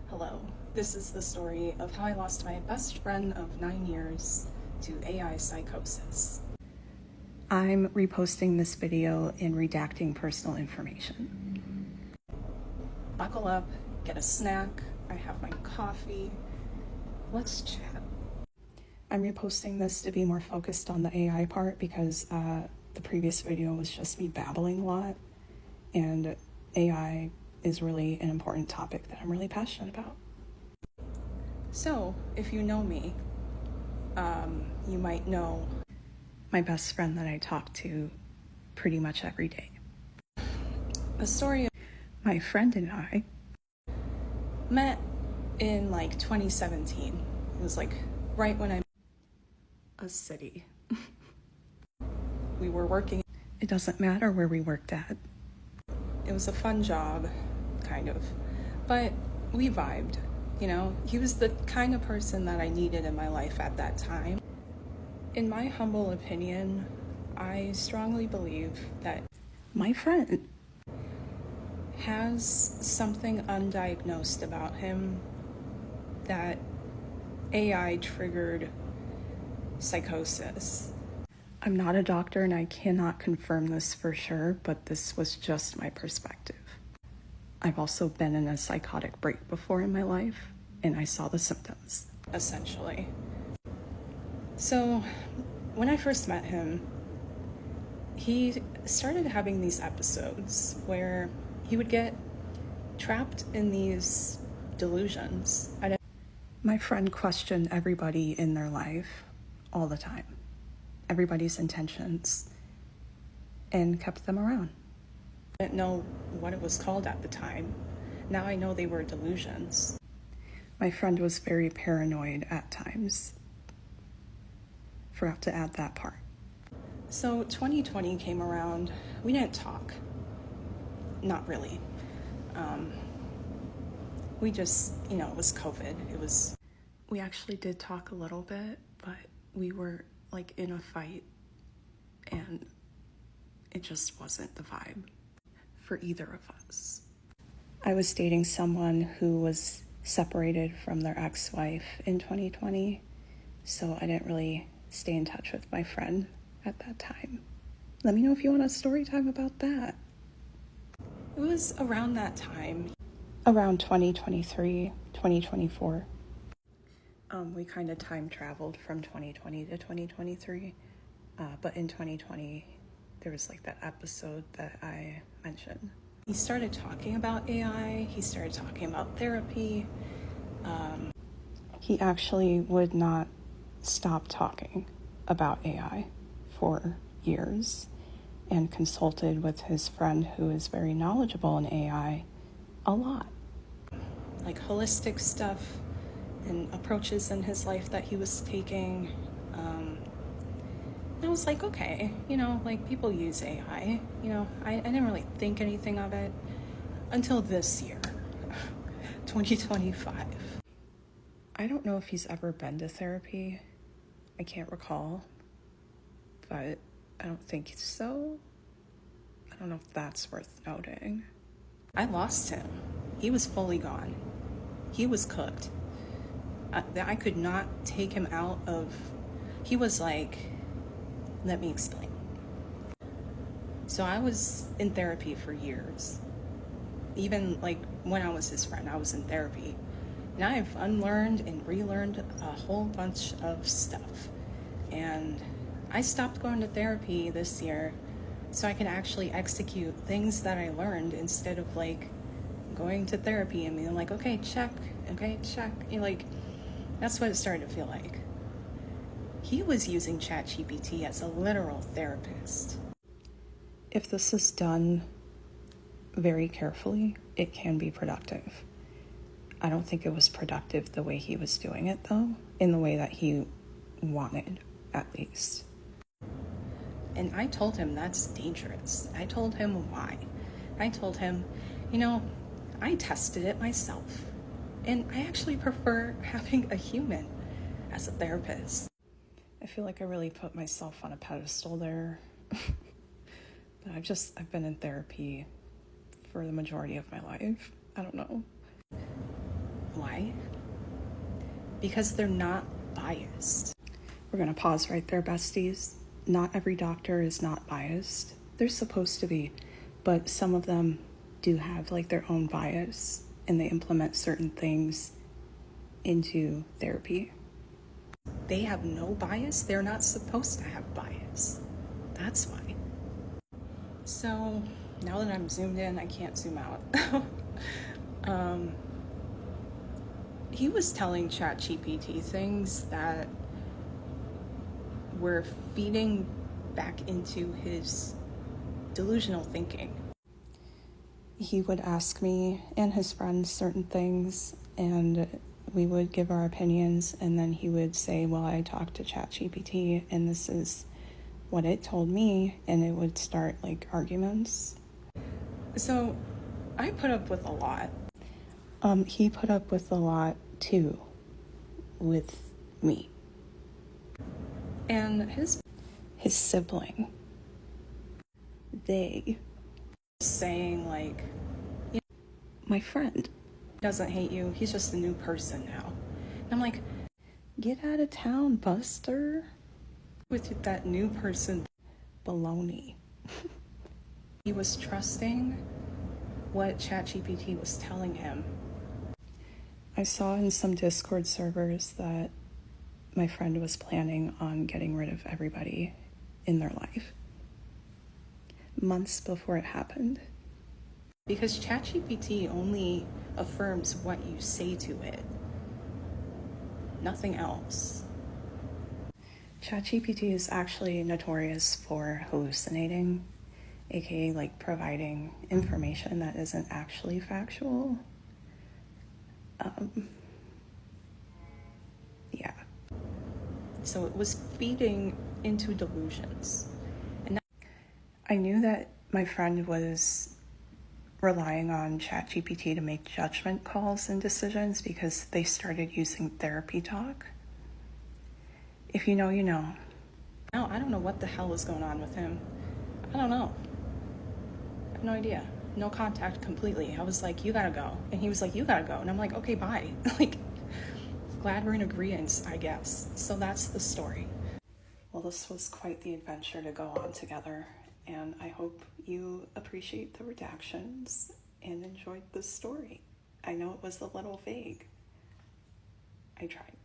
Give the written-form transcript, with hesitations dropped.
Hello, this is the story of how I lost my best friend of 9 years to AI psychosis. I'm reposting this video and redacting personal information. Buckle up, get a snack, I have my coffee, let's chat. I'm reposting this to be more focused on the AI part because the previous video was just me babbling a lot, and AI is really an important topic that I'm really passionate about. So, if you know me, you might know my best friend that I talk to pretty much every day. The story of my friend and I met in like 2017. It was like right when I a city. We were working. It doesn't matter where we worked at. It was a fun job, kind of, but we vibed, you know? He was the kind of person that I needed in my life at that time. In my humble opinion, I strongly believe that my friend has something undiagnosed about him that AI triggered psychosis. I'm not a doctor and I cannot confirm this for sure, but this was just my perspective. I've also been in a psychotic break before in my life, and I saw the symptoms, essentially. So, when I first met him, he started having these episodes where he would get trapped in these delusions. My friend questioned everybody in their life all the time, everybody's intentions, and kept them around. I didn't know what it was called at the time. Now I know they were delusions. My friend was very paranoid at times. Forgot to add that part. So 2020 came around. We didn't talk. Not really. We just, it was COVID. We actually did talk a little bit, but we were like in a fight and it just wasn't the vibe for either of us. I was dating someone who was separated from their ex-wife in 2020, so I didn't really stay in touch with my friend at that time. Let me know if you want a story time about that. It was around that time, around 2023, 2024. We kind of time traveled from 2020 to 2023, but in 2020, there was like that episode that I mentioned. He started talking about AI, he started talking about therapy. He actually would not stop talking about AI for years and consulted with his friend who is very knowledgeable in AI a lot. Like holistic stuff and approaches in his life that he was taking. I was like, okay, like people use AI, I didn't really think anything of it until this year, 2025. I don't know if he's ever been to therapy. I can't recall, but I don't think so. I don't know if that's worth noting. I lost him. He was fully gone. He was cooked. I could not take him out of... He was like... Let me explain. So I was in therapy for years. Even like when I was his friend, I was in therapy. And I've unlearned and relearned a whole bunch of stuff. And I stopped going to therapy this year so I can actually execute things that I learned instead of like going to therapy and being like, okay, check. That's what it started to feel like. He was using ChatGPT as a literal therapist. If this is done very carefully, it can be productive. I don't think it was productive the way he was doing it, though, in the way that he wanted, at least. And I told him that's dangerous. I told him why. I told him, I tested it myself, and I actually prefer having a human as a therapist. I feel like I really put myself on a pedestal there. But I've been in therapy for the majority of my life. I don't know. Why? Because they're not biased. We're gonna pause right there, besties. Not every doctor is not biased. They're supposed to be, but some of them do have like their own bias and they implement certain things into therapy. They have no bias. They're not supposed to have bias. That's why. So now that I'm zoomed in, I can't zoom out. He was telling ChatGPT things that were feeding back into his delusional thinking. He would ask me and his friends certain things, and we would give our opinions, and then he would say, well, I talked to ChatGPT, and this is what it told me, and it would start like arguments. So I put up with a lot. He put up with a lot too, with me. And his sibling, they saying like, my friend doesn't hate you, he's just a new person now. And I'm like, get out of town, Buster. With that new person baloney. He was trusting what ChatGPT was telling him. I saw in some Discord servers that my friend was planning on getting rid of everybody in their life months before it happened. Because ChatGPT only affirms what you say to it, nothing else. ChatGPT is actually notorious for hallucinating, aka like providing information that isn't actually factual. Yeah. So it was feeding into delusions. And I knew that my friend was relying on ChatGPT to make judgment calls and decisions because they started using therapy talk. If you know, you know. No, I don't know what the hell is going on with him. I don't know. I have no idea. No contact completely. I was like, you gotta go. And he was like, you gotta go. And I'm like, okay, bye. Like, glad we're in agreement, I guess. So that's the story. Well, this was quite the adventure to go on together. And I hope you appreciate the redactions and enjoyed the story. I know it was a little vague. I tried.